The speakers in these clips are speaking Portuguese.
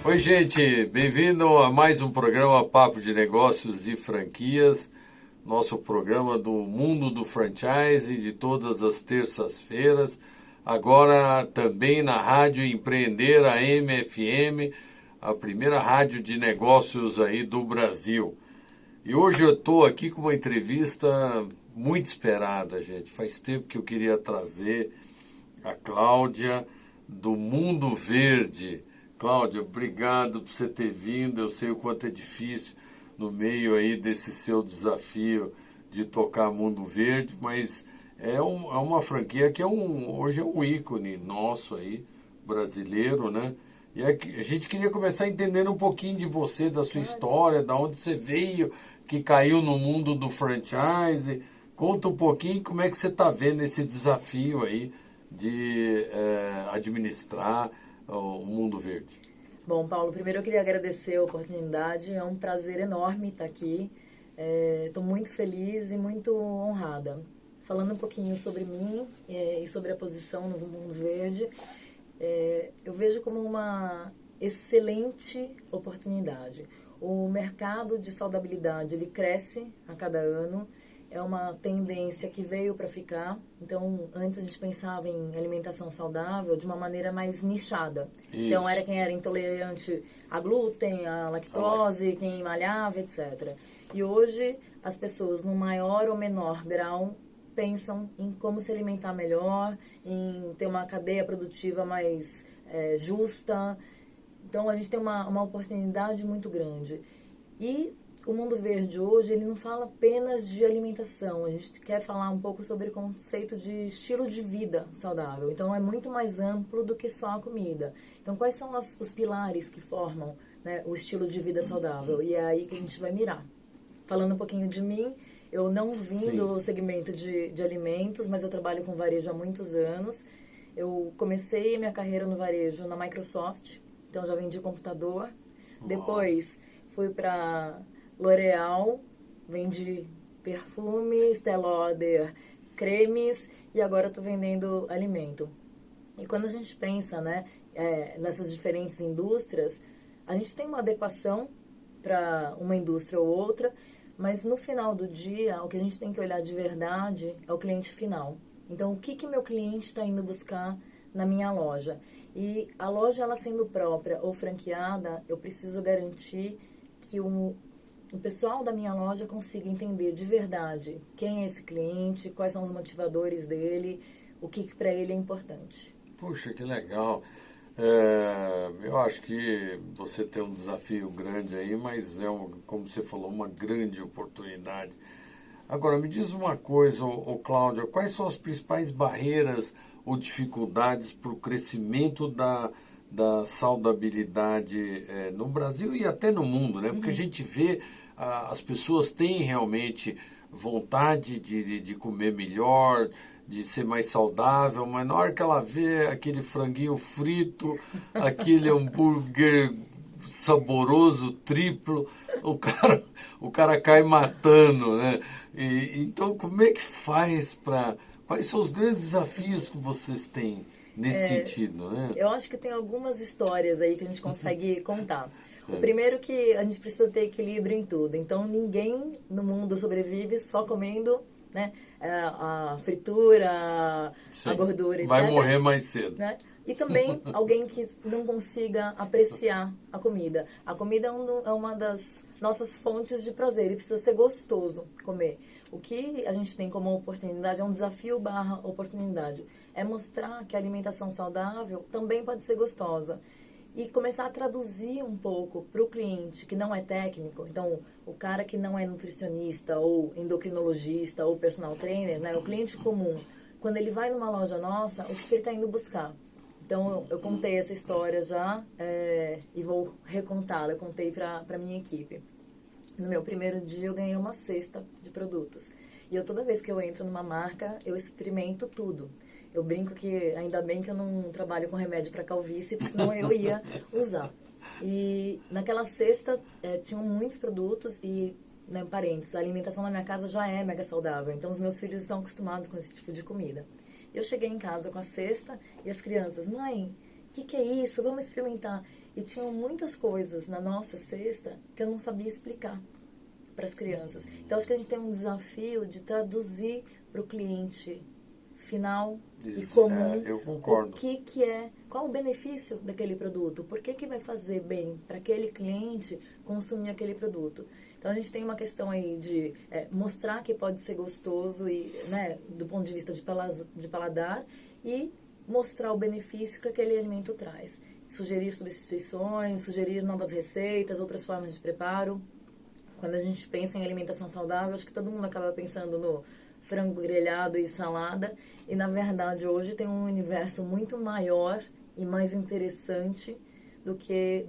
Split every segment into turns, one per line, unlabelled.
Oi, gente, bem-vindo a mais um programa Papo de Negócios e Franquias, nosso programa do mundo do franchise de todas as terças-feiras, agora também na Rádio Empreender, a MFM, a primeira rádio de negócios aí do Brasil. E hoje eu estou aqui com uma entrevista muito esperada, gente. Faz tempo que eu queria trazer a Cláudia do Mundo Verde. Cláudia, obrigado por você ter vindo. Eu sei o quanto é difícil no meio aí desse seu desafio de tocar Mundo Verde, mas é uma franquia que hoje é um ícone nosso aí, brasileiro, né? E a gente queria começar entendendo um pouquinho de você, da sua história, da onde você veio, que caiu no mundo do franchise. Conta um pouquinho como é que você está vendo esse desafio aí de administrar o Mundo Verde.
Bom, Paulo, primeiro eu queria agradecer a oportunidade, é um prazer enorme estar aqui. Estou muito feliz e muito honrada. Falando um pouquinho sobre mim e sobre a posição no Mundo Verde, eu vejo como uma excelente oportunidade. O mercado de saudabilidade ele cresce a cada ano. É uma tendência que veio para ficar. Então, antes a gente pensava em alimentação saudável de uma maneira mais nichada.
Isso.
Então, era quem era intolerante a glúten, a lactose, quem malhava, etc. E hoje, as pessoas, no maior ou menor grau, pensam em como se alimentar melhor, em ter uma cadeia produtiva mais justa. Então, a gente tem uma oportunidade muito grande. E o Mundo Verde hoje, ele não fala apenas de alimentação. A gente quer falar um pouco sobre o conceito de estilo de vida saudável. Então, é muito mais amplo do que só a comida. Então, quais são os pilares que formam, né, o estilo de vida saudável? E é aí que a gente vai mirar. Falando um pouquinho de mim, eu não vim do segmento de alimentos, mas eu trabalho com varejo há muitos anos. Eu comecei minha carreira no varejo na Microsoft, então já vendi computador. Depois, fui para L'Oréal, vendi perfume, Estée Lauder, cremes e agora estou vendendo alimento. E quando a gente pensa, né, nessas diferentes indústrias, a gente tem uma adequação para uma indústria ou outra, mas no final do dia, o que a gente tem que olhar de verdade é o cliente final. Então, o que meu cliente está indo buscar na minha loja? E a loja, ela sendo própria ou franqueada, eu preciso garantir que o pessoal da minha loja consiga entender de verdade quem é esse cliente, quais são os motivadores dele, o que para ele é importante.
Puxa, que legal. Eu acho que você tem um desafio grande aí, mas como você falou, uma grande oportunidade. Agora, me diz uma coisa, Cláudia, quais são as principais barreiras ou dificuldades para o crescimento da saudabilidade no Brasil e até no mundo, né? Porque a gente vê, as pessoas têm realmente vontade de comer melhor, de ser mais saudável, mas na hora que ela vê aquele franguinho frito, aquele hambúrguer saboroso, triplo, o cara cai matando, né? Então, como é que faz para... Quais são os grandes desafios que vocês têm nesse sentido, né?
Eu acho que tem algumas histórias aí que a gente consegue contar. O primeiro que a gente precisa ter equilíbrio em tudo. Então, ninguém no mundo sobrevive só comendo, né, a fritura, a gordura, etc.
Vai morrer mais cedo.
Né? E também alguém que não consiga apreciar a comida. A comida é uma das nossas fontes de prazer e precisa ser gostoso comer. O que a gente tem como oportunidade é um desafio / oportunidade. É mostrar que a alimentação saudável também pode ser gostosa. E começar a traduzir um pouco para o cliente que não é técnico. Então, o cara que não é nutricionista ou endocrinologista ou personal trainer, né, o cliente comum, quando ele vai numa loja nossa, o que ele está indo buscar? Então, eu contei essa história já e vou recontá-la. Eu contei para a minha equipe. No meu primeiro dia, eu ganhei uma cesta de produtos. E toda vez que eu entro numa marca, eu experimento tudo. Eu brinco que ainda bem que eu não trabalho com remédio para calvície, porque senão eu ia usar. E naquela cesta tinham muitos produtos e, né, parênteses, a alimentação na minha casa já é mega saudável. Então, os meus filhos estão acostumados com esse tipo de comida. Eu cheguei em casa com a cesta e as crianças, mãe, o que é isso? Vamos experimentar. E tinham muitas coisas na nossa cesta que eu não sabia explicar para as crianças. Então, acho que a gente tem um desafio de traduzir para o cliente final e comum
eu concordo.
o que é, qual o benefício daquele produto, por que vai fazer bem para aquele cliente consumir aquele produto. Então, a gente tem uma questão aí de mostrar que pode ser gostoso e, né, do ponto de vista de paladar e mostrar o benefício que aquele alimento traz. Sugerir substituições, sugerir novas receitas, outras formas de preparo. Quando a gente pensa em alimentação saudável, acho que todo mundo acaba pensando no frango grelhado e salada. E, na verdade, hoje tem um universo muito maior e mais interessante do que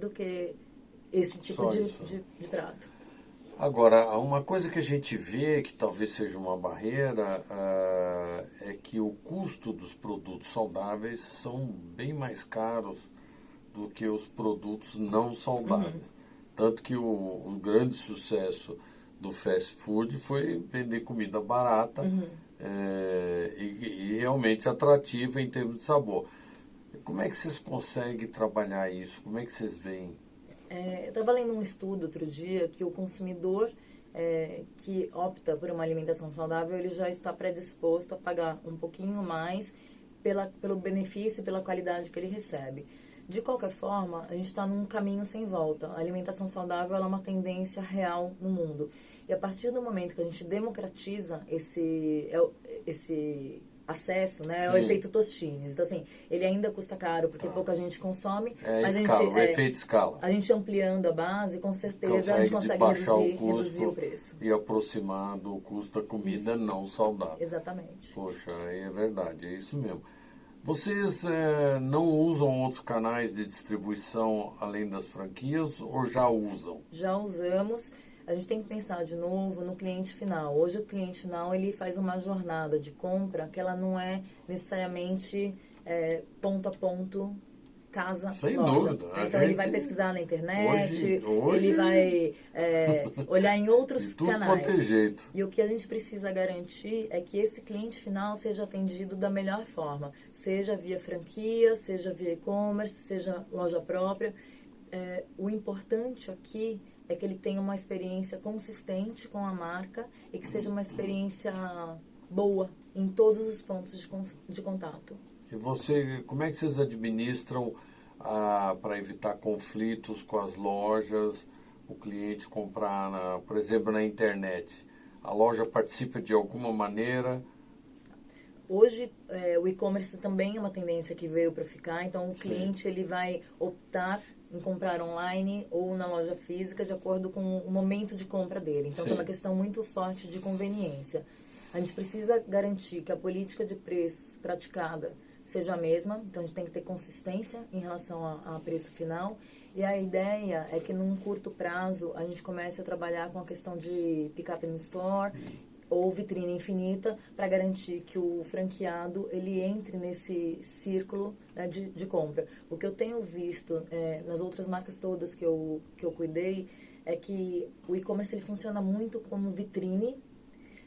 esse tipo de prato.
Agora, uma coisa que a gente vê, que talvez seja uma barreira, é que o custo dos produtos saudáveis são bem mais caros do que os produtos não saudáveis. Tanto que o grande sucesso do fast food foi vender comida barata e realmente atrativa em termos de sabor. Como é que vocês conseguem trabalhar isso? Como é que vocês veem?
Eu estava lendo um estudo outro dia que o consumidor que opta por uma alimentação saudável, ele já está predisposto a pagar um pouquinho mais pelo benefício e pela qualidade que ele recebe. De qualquer forma, a gente está num caminho sem volta. A alimentação saudável ela é uma tendência real no mundo. E a partir do momento que a gente democratiza esse acesso, né, é o efeito Tostines. Então, assim, ele ainda custa caro porque pouca gente consome. Mas
o efeito escala.
A gente ampliando a base, com certeza, a gente consegue reduzir o preço.
E aproximar do custo da comida não saudável.
Exatamente.
Poxa, é verdade, é isso mesmo. Vocês não usam outros canais de distribuição além das franquias ou já usam?
Já usamos. A gente tem que pensar de novo no cliente final. Hoje o cliente final ele faz uma jornada de compra que ela não é necessariamente ponto a ponto, casa,
sem
loja.
Dúvida.
Então ele vai pesquisar na internet, ele vai olhar em outros canais.
Quanto é jeito.
E o que a gente precisa garantir é que esse cliente final seja atendido da melhor forma, seja via franquia, seja via e-commerce, seja loja própria. O importante aqui é que ele tenha uma experiência consistente com a marca e que seja uma experiência boa em todos os pontos de contato.
E como é que vocês administram para evitar conflitos com as lojas, o cliente comprar, por exemplo, na internet? A loja participa de alguma maneira?
Hoje, o e-commerce também é uma tendência que veio para ficar, então o cliente ele vai optar em comprar online ou na loja física de acordo com o momento de compra dele. Então, tem uma questão muito forte de conveniência. A gente precisa garantir que a política de preços praticada seja a mesma, então a gente tem que ter consistência em relação a preço final. E a ideia é que num curto prazo a gente comece a trabalhar com a questão de pick-up in store ou vitrine infinita para garantir que o franqueado ele entre nesse círculo, né, de compra. O que eu tenho visto nas outras marcas todas que eu cuidei é que o e-commerce ele funciona muito como vitrine,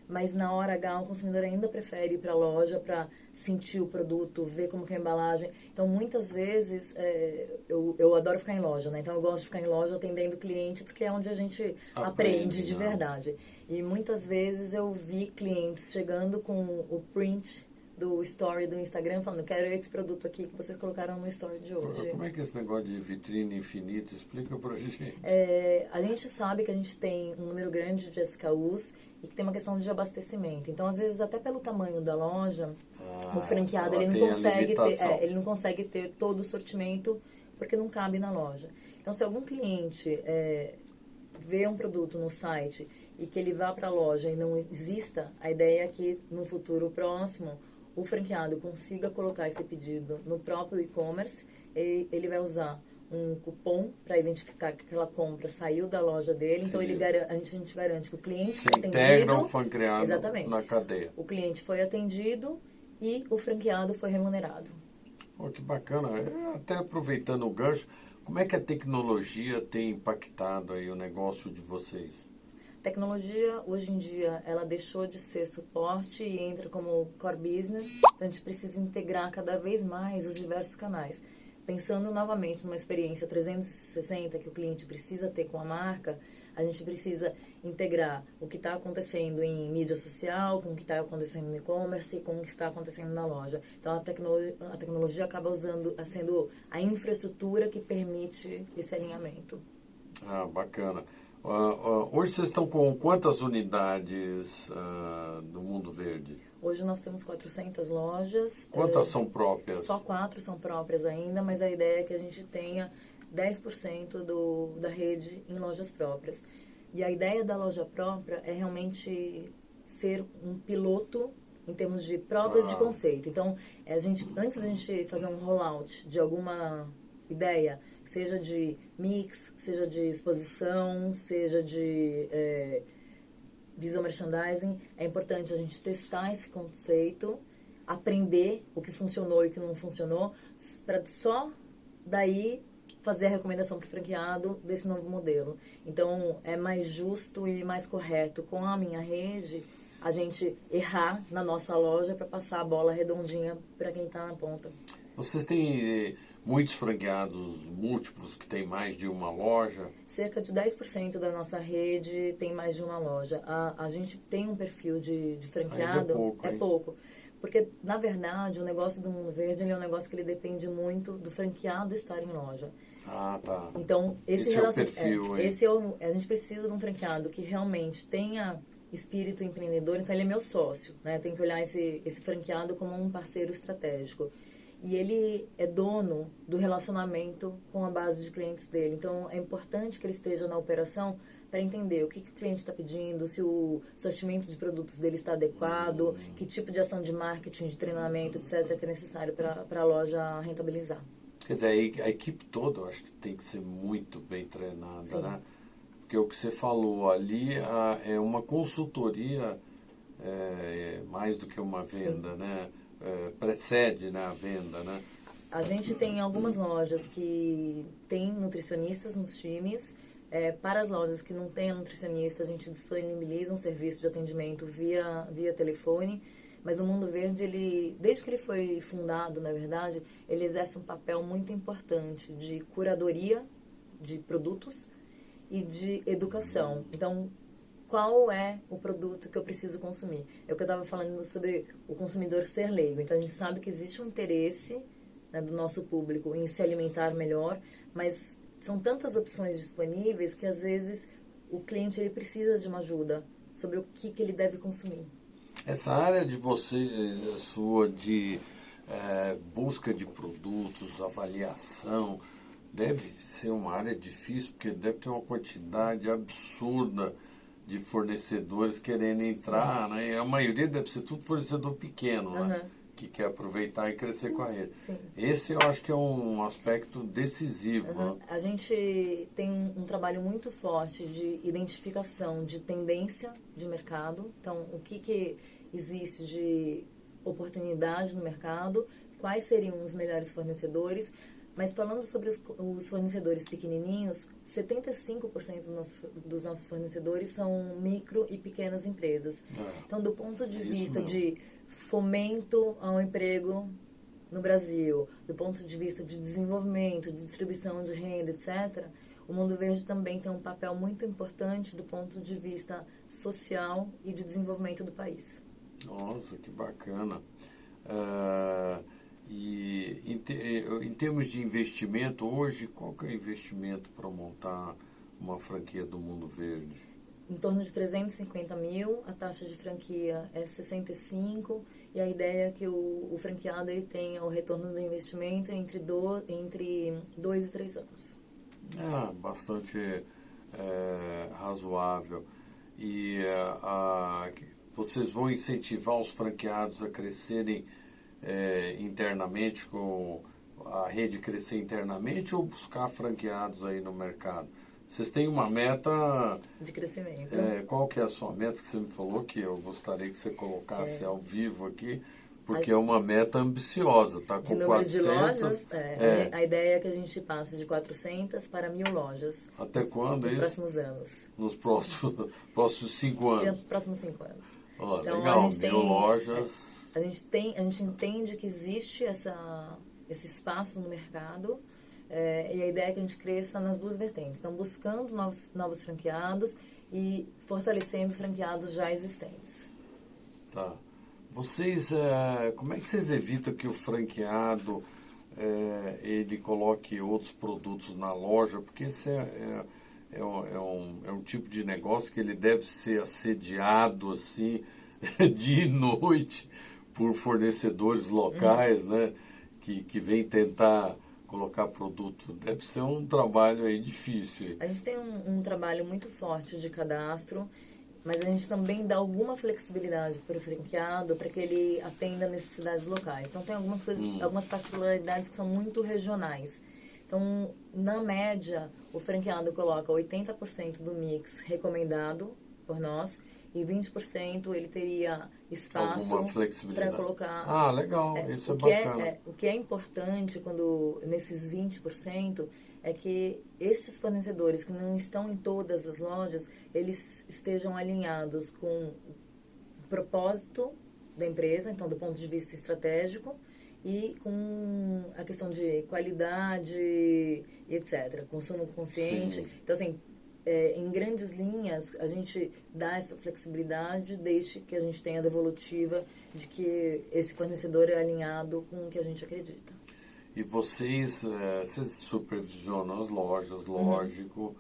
mas na hora H o consumidor ainda prefere ir para a loja para sentir o produto, ver como que é a embalagem. Então, muitas vezes, eu adoro ficar em loja, né? Então, eu gosto de ficar em loja atendendo o cliente, porque é onde a gente aprende de verdade. E muitas vezes eu vi clientes chegando com o print do story do Instagram, falando, quero esse produto aqui que vocês colocaram no story de hoje.
Como é que é esse negócio de vitrine infinita? Explica pra gente.
A gente sabe que a gente tem um número grande de SKUs e que tem uma questão de abastecimento. Então, às vezes, até pelo tamanho da loja, o franqueado ele não consegue ter todo o sortimento porque não cabe na loja. Então, se algum cliente vê um produto no site e que ele vá para a loja e não exista, a ideia é que no futuro próximo o franqueado consiga colocar esse pedido no próprio e-commerce, ele vai usar um cupom para identificar que aquela compra saiu da loja dele. Então, a gente garante que o cliente foi atendido.
Integra o franqueado na cadeia.
O cliente foi atendido e o franqueado foi remunerado.
Oh, que bacana. Até aproveitando o gancho, como é que a tecnologia tem impactado aí o negócio de vocês?
Tecnologia, hoje em dia, ela deixou de ser suporte e entra como core business. Então, a gente precisa integrar cada vez mais os diversos canais. pensando novamente numa experiência 360 que o cliente precisa ter com a marca, a gente precisa integrar o que está acontecendo em mídia social, com o que está acontecendo no e-commerce, com o que está acontecendo na loja. Então, a tecnologia acaba sendo a infraestrutura que permite esse alinhamento.
Ah, bacana. Hoje vocês estão com quantas unidades do Mundo Verde?
Hoje nós temos 400 lojas.
Quantas são próprias?
Só 4 são próprias ainda, mas a ideia é que a gente tenha 10% da rede em lojas próprias. E a ideia da loja própria é realmente ser um piloto em termos de provas de conceito. Então, antes da gente fazer um rollout de alguma ideia, seja de mix, seja de exposição, seja de visual merchandising, é importante a gente testar esse conceito, aprender o que funcionou e o que não funcionou, para só daí fazer a recomendação para o franqueado desse novo modelo. Então, é mais justo e mais correto com a minha rede a gente errar na nossa loja para passar a bola redondinha para quem está na ponta.
Vocês têm muitos franqueados múltiplos que têm mais de uma loja?
Cerca de 10% da nossa rede tem mais de uma loja. A gente tem um perfil de franqueado.
Ainda é
pouco. Porque, na verdade, o negócio do Mundo Verde é um negócio que ele depende muito do franqueado estar em loja.
Ah, tá.
Então, esse
é o perfil,
a gente precisa de um franqueado que realmente tenha espírito empreendedor, então ele é meu sócio, né? Tem que olhar esse franqueado como um parceiro estratégico. E ele é dono do relacionamento com a base de clientes dele. Então, é importante que ele esteja na operação para entender o que o cliente está pedindo, se o sortimento de produtos dele está adequado, que tipo de ação de marketing, de treinamento, etc., que é necessário para a loja rentabilizar.
Quer dizer, a equipe toda, eu acho que tem que ser muito bem treinada,
Sim.
né? Porque o que você falou ali é uma consultoria mais do que uma venda, sim, né? Precede, né, a venda, né?
A gente tem algumas lojas que tem nutricionistas nos times. Para as lojas que não têm nutricionista, a gente disponibiliza um serviço de atendimento via telefone. Mas o Mundo Verde, desde que ele foi fundado, na verdade, ele exerce um papel muito importante de curadoria de produtos e de educação. Então, qual é o produto que eu preciso consumir? É o que eu estava falando sobre o consumidor ser leigo. Então, a gente sabe que existe um interesse, né, do nosso público em se alimentar melhor, mas são tantas opções disponíveis que, às vezes, o cliente ele precisa de uma ajuda sobre o que ele deve consumir.
Essa área de sua de busca de produtos, avaliação, deve ser uma área difícil, porque deve ter uma quantidade absurda de fornecedores querendo entrar, né? E a maioria deve ser tudo fornecedor pequeno, né? Que quer aproveitar e crescer com a rede.
Sim.
Esse eu acho que é um aspecto decisivo. Né?
A gente tem um trabalho muito forte de identificação de tendência de mercado. Então, o que existe de oportunidade no mercado, quais seriam os melhores fornecedores. Mas falando sobre os fornecedores pequenininhos, 75% dos nossos fornecedores são micro e pequenas empresas. Então, do ponto de vista de fomento ao emprego no Brasil, do ponto de vista de desenvolvimento, de distribuição de renda, etc., o Mundo Verde também tem um papel muito importante do ponto de vista social e de desenvolvimento do país.
Nossa, que bacana. E em termos de investimento, hoje, qual que é o investimento para montar uma franquia do Mundo Verde?
Em torno de 350 mil, a taxa de franquia é 65 e a ideia é que o franqueado ele tenha o retorno do investimento entre 2 e 3 anos.
Bastante razoável. E vocês vão incentivar os franqueados a crescerem internamente, com a rede crescer internamente, ou buscar franqueados aí no mercado? Vocês têm uma meta
de crescimento.
Qual que é a sua meta que você me falou, que eu gostaria que você colocasse ao vivo aqui, porque é uma meta ambiciosa, tá? Com
de número 400, de lojas, a ideia é que a gente passe de 400 para 1.000 lojas.
Até quando isso?
Nos próximos anos.
Nos próximos 5 anos?
Nos próximos 5 anos.
Então, legal, 1.000 lojas.
A gente entende que existe esse espaço no mercado. E a ideia é que a gente cresça nas duas vertentes. Então, buscando novos franqueados e fortalecendo os franqueados já existentes.
Tá. Vocês, como é que vocês evitam que o franqueado ele coloque outros produtos na loja? Porque esse é um tipo de negócio que ele deve ser assediado assim, dia e noite por fornecedores locais, né? Que vêm tentar colocar produto. Deve ser um trabalho aí difícil.
A gente tem um trabalho muito forte de cadastro, mas a gente também dá alguma flexibilidade para o franqueado para que ele atenda necessidades locais. Então, tem algumas coisas, algumas particularidades que são muito regionais. Então, na média, o franqueado coloca 80% do mix recomendado por nós e 20% ele teria espaço para colocar.
Ah, legal, isso é bacana.
O que é importante nesses 20% é que estes fornecedores que não estão em todas as lojas, eles estejam alinhados com o propósito da empresa, então do ponto de vista estratégico, e com a questão de qualidade e etc. Consumo consciente. Sim. Então, assim, em grandes linhas, a gente dá essa flexibilidade desde que a gente tenha a devolutiva de que esse fornecedor é alinhado com o que a gente acredita.
E vocês supervisionam as lojas, lógico,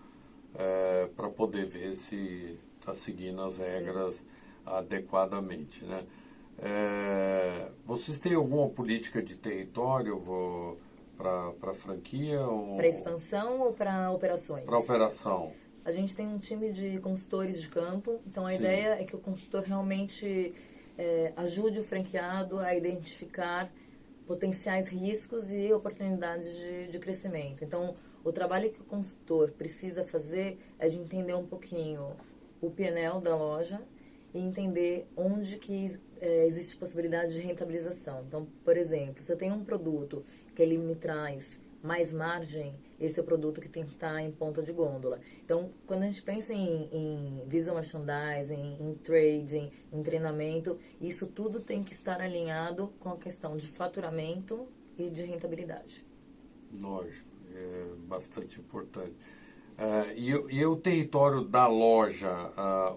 para poder ver se está seguindo as regras adequadamente, né? Vocês têm alguma política de território para a franquia?
Para expansão ou para operações?
Para operação.
A gente tem um time de consultores de campo, então a ideia é que o consultor realmente ajude o franqueado a identificar potenciais riscos e oportunidades de crescimento. Então, o trabalho que o consultor precisa fazer é de entender um pouquinho o P&L da loja e entender onde que existe possibilidade de rentabilização. Então, por exemplo, se eu tenho um produto que ele me traz mais margem, esse é o produto que tem que estar em ponta de gôndola. Então, quando a gente pensa em visual merchandising, em trading, em treinamento, isso tudo tem que estar alinhado com a questão de faturamento e de rentabilidade.
Lógico, é bastante importante. E o território da loja,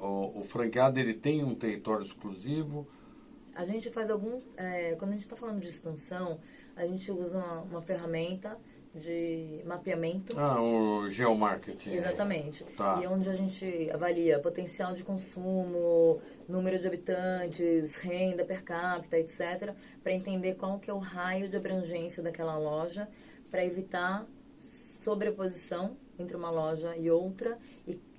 o franqueado, ele tem um território exclusivo?
A gente faz quando a gente está falando de expansão, a gente usa uma ferramenta de mapeamento.
O geomarketing.
Exatamente.
Tá.
E onde a gente avalia potencial de consumo, número de habitantes, renda per capita, etc., para entender qual que é o raio de abrangência daquela loja, para evitar sobreposição entre uma loja e outra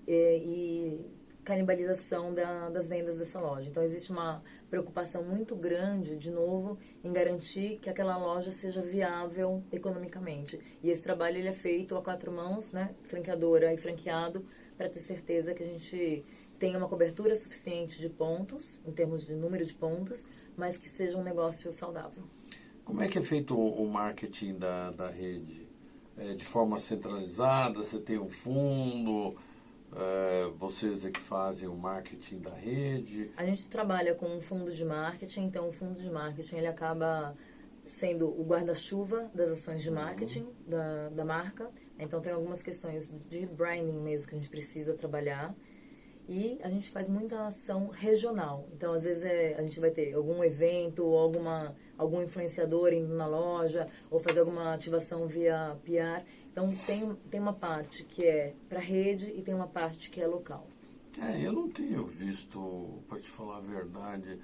e canibalização das vendas dessa loja. Então, existe uma preocupação muito grande, de novo, em garantir que aquela loja seja viável economicamente. E esse trabalho ele é feito a quatro mãos, né, franqueadora e franqueado, para ter certeza que a gente tenha uma cobertura suficiente de pontos, em termos de número de pontos, mas que seja um negócio saudável.
Como é que é feito o marketing da rede? De forma centralizada? Você tem um fundo? Vocês é que fazem o marketing da rede?
A gente trabalha com um fundo de marketing, então o fundo de marketing ele acaba sendo o guarda-chuva das ações de marketing da marca. Então tem algumas questões de branding mesmo que a gente precisa trabalhar. E a gente faz muita ação regional. Então, às vezes, a gente vai ter algum evento, ou algum influenciador indo na loja, ou fazer alguma ativação via PR. Então, tem uma parte que é para rede e tem uma parte que é local.
Eu não tenho visto, para te falar a verdade,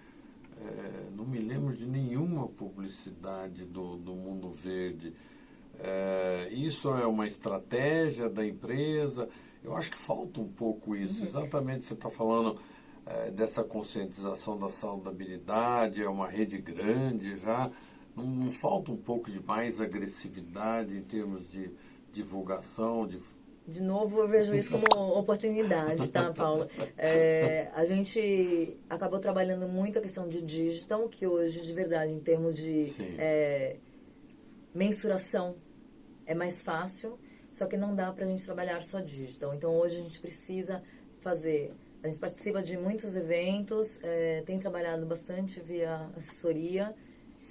não me lembro de nenhuma publicidade do Mundo Verde. Isso é uma estratégia da empresa? Eu acho que falta um pouco isso. Exatamente, você está falando dessa conscientização da saudabilidade, é uma rede grande já. Não falta um pouco de mais agressividade em termos de divulgação?
De novo, eu vejo isso como oportunidade, tá, Paula? A gente acabou trabalhando muito a questão de digital, que hoje, de verdade, em termos de mensuração, é mais fácil. Só que não dá para a gente trabalhar só digital. Então, hoje a gente precisa a gente participa de muitos eventos, tem trabalhado bastante via assessoria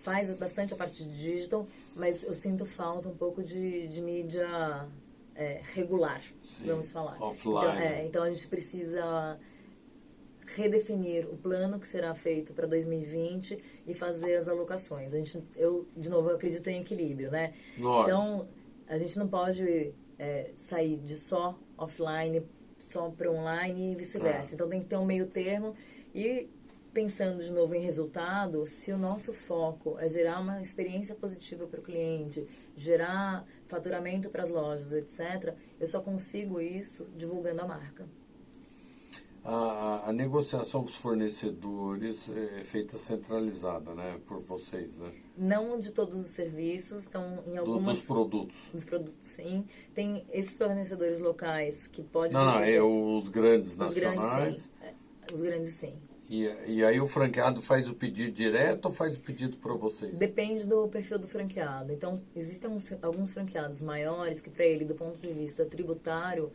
faz bastante a parte de digital, mas eu sinto falta um pouco de mídia regular,
Sim,
vamos falar.
offline.
Então a gente precisa redefinir o plano que será feito para 2020 e fazer as alocações. Eu, de novo, acredito em equilíbrio, né?
Lógico.
Então, a gente não pode sair de só offline, só para online e vice-versa. Então, tem que ter um meio termo e pensando de novo em resultado, se o nosso foco é gerar uma experiência positiva para o cliente, gerar faturamento para as lojas, etc., eu só consigo isso divulgando a marca.
A negociação com os fornecedores é feita centralizada, né? Por vocês, né?
Não de todos os serviços, estão em algumas...
Dos produtos.
Dos produtos, sim. Tem esses fornecedores locais que podem...
Os grandes nacionais.
Grandes, sim. Os grandes, sim.
E aí o franqueado faz o pedido direto ou faz o pedido para vocês?
Depende do perfil do franqueado. Então, existem alguns franqueados maiores que, para ele, do ponto de vista tributário,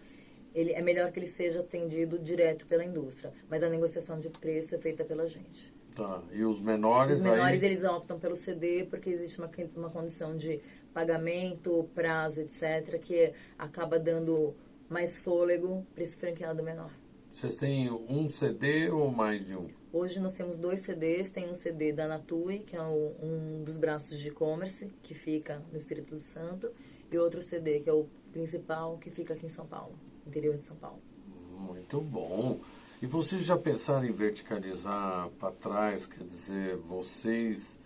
é melhor que ele seja atendido direto pela indústria. Mas a negociação de preço é feita pela gente.
Tá. E os menores?
Os menores, eles optam pelo CD porque existe uma condição de pagamento, prazo, etc., que acaba dando mais fôlego para esse franqueado menor.
Vocês têm um CD ou mais de um?
Hoje nós temos 2 CDs. Tem um CD da Natui, que é um dos braços de e-commerce, que fica no Espírito Santo, e outro CD, que é o principal, que fica aqui em São Paulo, interior de São Paulo.
Muito bom. E vocês já pensaram em verticalizar para trás, quer dizer, vocês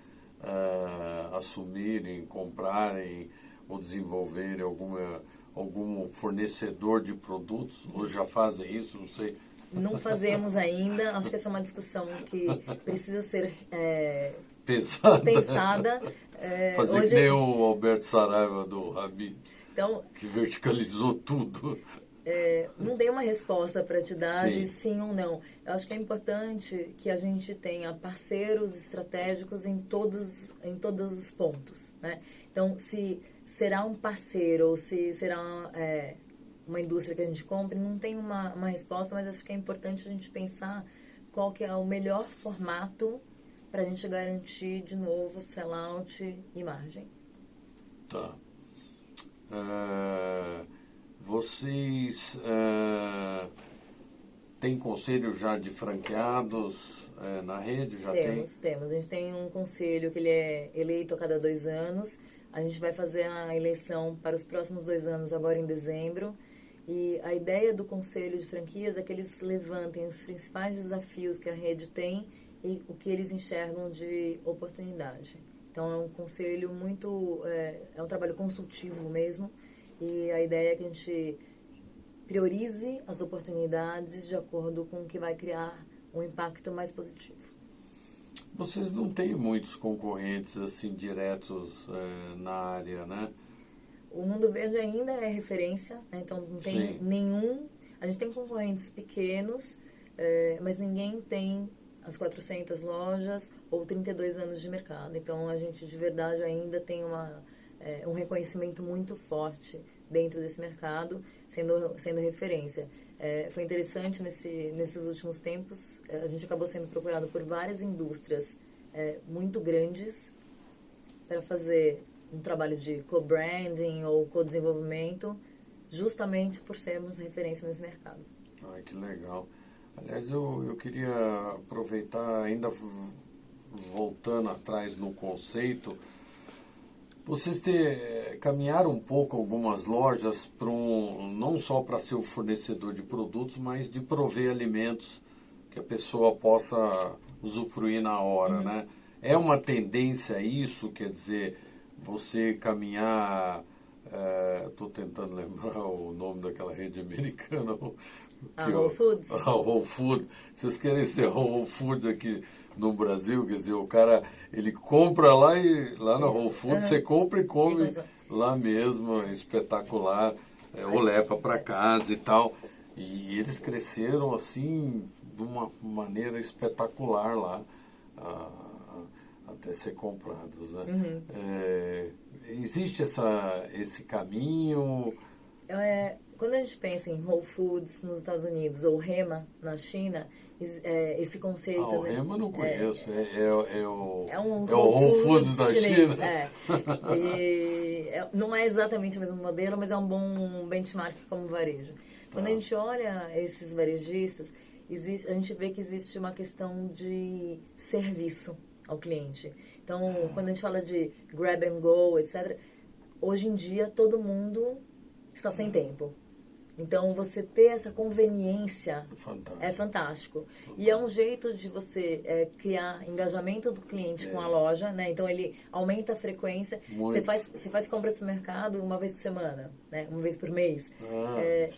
assumirem, comprarem ou desenvolverem algum fornecedor de produtos? Ou já fazem isso? Não sei.
Não fazemos ainda. Acho que essa é uma discussão que precisa ser pensada.
Fazer
hoje...
que nem o Alberto Saraiva do Rabi,
então,
que verticalizou tudo.
Não tem uma resposta para te dar
Sim.
de sim ou não. Eu acho que é importante que a gente tenha parceiros estratégicos em todos os pontos, né? Então, se será um parceiro ou se será uma indústria que a gente compre, não tem uma resposta, mas acho que é importante a gente pensar qual que é o melhor formato para a gente garantir, de novo, sell-out e margem.
Tá. Vocês têm conselho já de franqueados na rede?
Temos. A gente tem um conselho que ele é eleito a cada 2 anos. A gente vai fazer a eleição para os próximos 2 anos, agora em dezembro. E a ideia do conselho de franquias é que eles levantem os principais desafios que a rede tem e o que eles enxergam de oportunidade. Então, é um conselho muito... é um trabalho consultivo mesmo. E a ideia é que a gente priorize as oportunidades de acordo com o que vai criar um impacto mais positivo.
Vocês não têm muitos concorrentes assim diretos na área, né?
O Mundo Verde ainda é referência, né? Então não tem nenhum... A gente tem concorrentes pequenos, mas ninguém tem as 400 lojas ou 32 anos de mercado. Então a gente de verdade ainda tem um reconhecimento muito forte dentro desse mercado, sendo referência. Foi interessante nesses últimos tempos, a gente acabou sendo procurado por várias indústrias muito grandes para fazer um trabalho de co-branding ou co-desenvolvimento, justamente por sermos referência nesse mercado.
Ai, que legal. Aliás, eu queria aproveitar, ainda voltando atrás no conceito, vocês caminharam um pouco algumas lojas não só para ser o fornecedor de produtos, mas de prover alimentos que a pessoa possa usufruir na hora, né? É uma tendência isso, quer dizer, você caminhar... Estou tentando lembrar o nome daquela rede americana.
A Whole Foods.
A Whole Foods. Vocês querem ser Whole Foods aqui no Brasil? Quer dizer, o cara, ele compra lá na Whole Foods, você compra e come lá mesmo, é espetacular, ou leva para casa e tal. E eles cresceram assim, de uma maneira espetacular lá, até ser comprados, né? Existe esse caminho?
quando a gente pensa em Whole Foods nos Estados Unidos ou Hema na China, esse conceito...
O Hema eu não conheço,
é um
é o Whole Foods da
chinês,
China.
Não é exatamente o mesmo modelo, mas é um bom benchmark como varejo. Quando a gente olha esses varejistas, a gente vê que existe uma questão de serviço ao cliente. Então, quando a gente fala de grab and go, etc., hoje em dia todo mundo está sem tempo. Então, você ter essa conveniência é fantástico. E é um jeito de você criar engajamento do cliente com a loja, né? Então, ele aumenta a frequência. Você faz compras no mercado uma vez por semana, né? Uma vez por mês.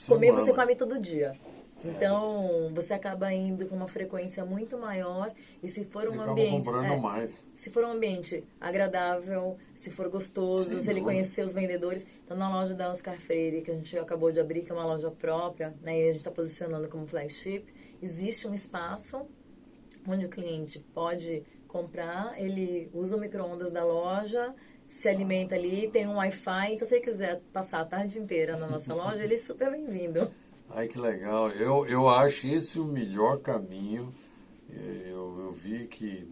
Comer, você come todo dia. Então, você acaba indo com uma frequência muito maior e se for um ambiente... Se for um ambiente agradável, se for gostoso, se ele conhecer os vendedores... Então, na loja da Oscar Freire, que a gente acabou de abrir, que é uma loja própria, né, e a gente está posicionando como flagship, existe um espaço onde o cliente pode comprar, ele usa o micro-ondas da loja, se alimenta ali, tem um Wi-Fi, então se ele quiser passar a tarde inteira na nossa loja, ele é super bem-vindo.
Ai, que legal. Eu acho esse o melhor caminho. Eu vi que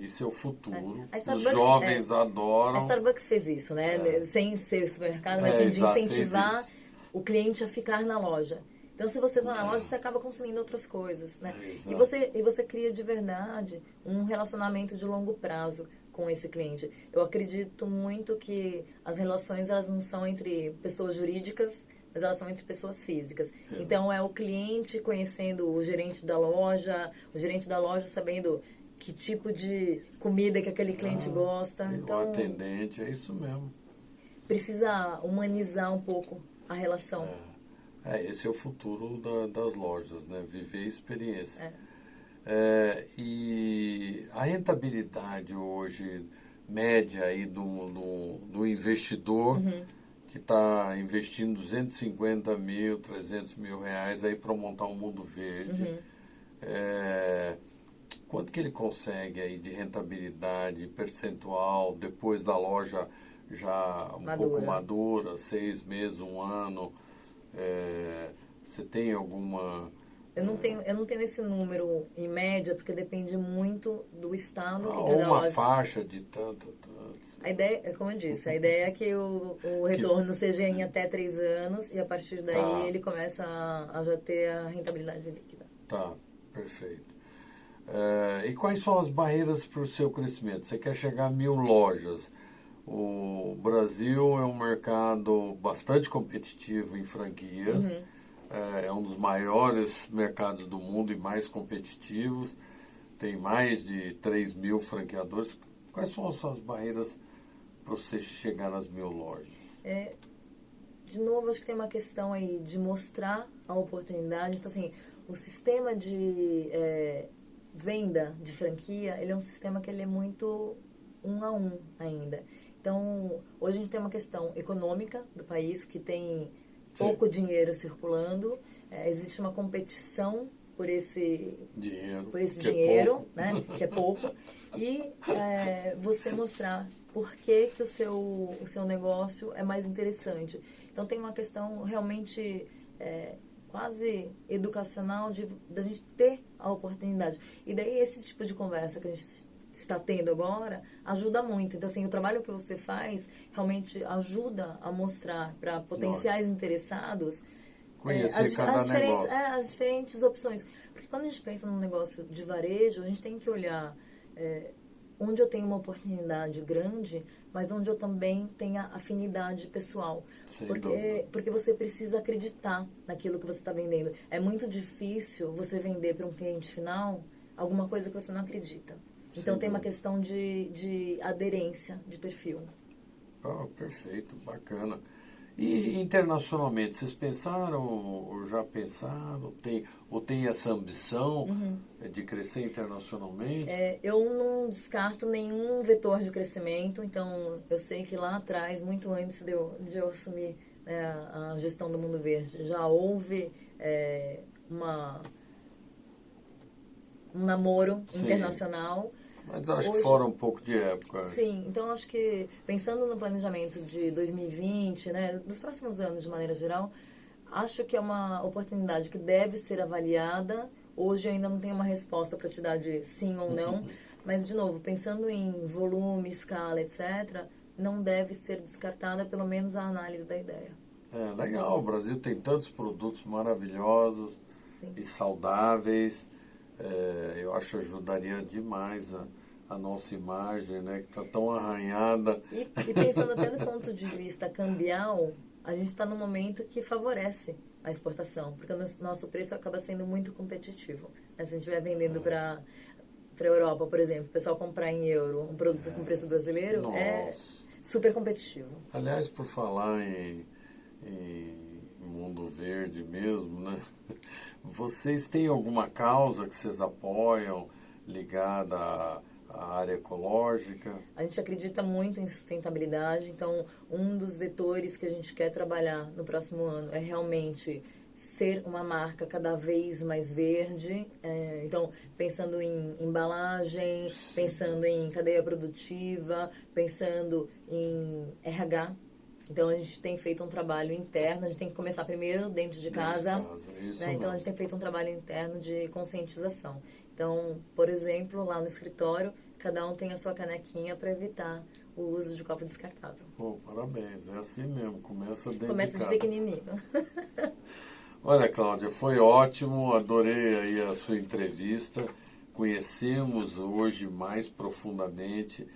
isso é o futuro. Os jovens adoram.
A Starbucks fez isso, né? Sem ser supermercado, mas assim, de incentivar o cliente a ficar na loja. Então, se você está na loja, você acaba consumindo outras coisas, né? E você cria de verdade um relacionamento de longo prazo com esse cliente. Eu acredito muito que as relações, elas não são entre pessoas jurídicas, mas elas são entre pessoas físicas. Então, é o cliente conhecendo o gerente da loja, o gerente da loja sabendo que tipo de comida que aquele cliente gosta. Então,
o atendente, é isso mesmo.
Precisa humanizar um pouco a relação.
Esse é o futuro das lojas, né? Viver experiência. E a rentabilidade hoje, média aí do investidor... que está investindo 250 mil, 300 mil reais aí para montar um mundo verde. Quanto que ele consegue aí de rentabilidade percentual depois da loja já pouco madura, 6 meses, 1 ano? Você tem alguma...
Eu não tenho esse número em média, porque depende muito do estado da
loja. Uma
loja.
faixa de tanto.
A ideia, como eu disse, a ideia é que o retorno seja em até 3 anos e a partir daí ele começa a já ter a rentabilidade líquida.
Tá, perfeito. E quais são as barreiras para o seu crescimento? Você quer chegar a 1.000 lojas. O Brasil é um mercado bastante competitivo em franquias. É um dos maiores mercados do mundo e mais competitivos. Tem mais de 3 mil franqueadores. Quais são as suas barreiras para você chegar nas 1.000 lojas?
De novo, acho que tem uma questão aí de mostrar a oportunidade. Então, assim, o sistema de venda de franquia, ele é um sistema que ele é muito 1 a 1 ainda. Então, hoje a gente tem uma questão econômica do país, que tem pouco dinheiro circulando. Existe uma competição por esse dinheiro, né, que é pouco. E você mostrar por que o seu negócio é mais interessante. Então, tem uma questão realmente quase educacional da gente ter a oportunidade. E daí, esse tipo de conversa que a gente está tendo agora ajuda muito. Então, assim, o trabalho que você faz realmente ajuda a mostrar para potenciais interessados
conhecer cada negócio.
As diferentes opções. Porque quando a gente pensa num negócio de varejo, a gente tem que olhar onde eu tenho uma oportunidade grande, mas onde eu também tenho afinidade pessoal. Porque você precisa acreditar naquilo que você está vendendo. É muito difícil você vender para um cliente final alguma coisa que você não acredita. Então, tem uma questão de aderência de perfil.
Perfeito, bacana. E internacionalmente, vocês pensaram ou já pensaram? Tem essa ambição de crescer internacionalmente?
Eu não descarto nenhum vetor de crescimento. Então, eu sei que lá atrás, muito antes de eu assumir a gestão do Mundo Verde, já houve um namoro internacional.
Mas acho que fora um pouco de época.
Sim, então acho que pensando no planejamento de 2020, né, dos próximos anos de maneira geral, Acho que é uma oportunidade que deve ser avaliada. Hoje eu ainda não tenho uma resposta para te dar de sim ou não, mas, de novo, pensando em volume, escala, etc., não deve ser descartada, pelo menos, a análise da ideia.
Legal, o Brasil tem tantos produtos maravilhosos
Sim.
e saudáveis. Eu acho que ajudaria demais a nossa imagem, né, que está tão arranhada.
E pensando até do ponto de vista cambial, a gente está num momento que favorece a exportação, porque o nosso preço acaba sendo muito competitivo. Se a gente estiver vendendo para a Europa, por exemplo, o pessoal comprar em euro um produto com preço brasileiro,
Nossa.
é super competitivo.
Aliás, por falar em mundo verde mesmo, né? Vocês têm alguma causa que vocês apoiam ligada à área ecológica?
A gente acredita muito em sustentabilidade, então um dos vetores que a gente quer trabalhar no próximo ano é realmente ser uma marca cada vez mais verde. Então, pensando em embalagem, pensando em cadeia produtiva, pensando em RH. Então, a gente tem feito um trabalho interno, a gente tem que começar primeiro dentro de casa.
Isso,
né? Então, a gente tem feito um trabalho interno de conscientização. Então, por exemplo, lá no escritório, cada um tem a sua canequinha para evitar o uso de copo descartável.
Pô, parabéns, é assim mesmo, começa dentro
Começa de
casa.
pequenininho.
Olha, Cláudia, foi ótimo, adorei aí a sua entrevista. Conhecemos hoje mais profundamente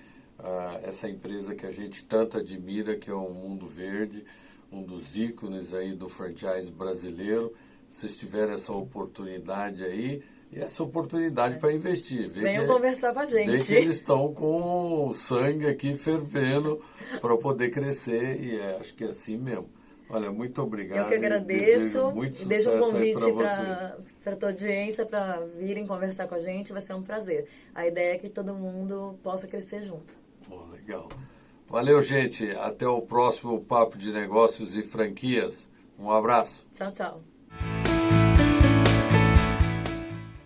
essa empresa que a gente tanto admira, que é o Mundo Verde, um dos ícones aí do franchise brasileiro. Vocês tiveram essa oportunidade aí, e essa oportunidade para investir.
Venham conversar com a gente.
Vê que eles estão com o sangue aqui fervendo para poder crescer, e acho que é assim mesmo. Olha, muito obrigado.
Eu que agradeço.
Muito
E deixo um convite
para
a tua audiência para virem conversar com a gente. Vai ser um prazer. A ideia é que todo mundo possa crescer junto.
Bom, legal. Valeu, gente. Até o próximo Papo de Negócios e Franquias. Um abraço.
Tchau, tchau.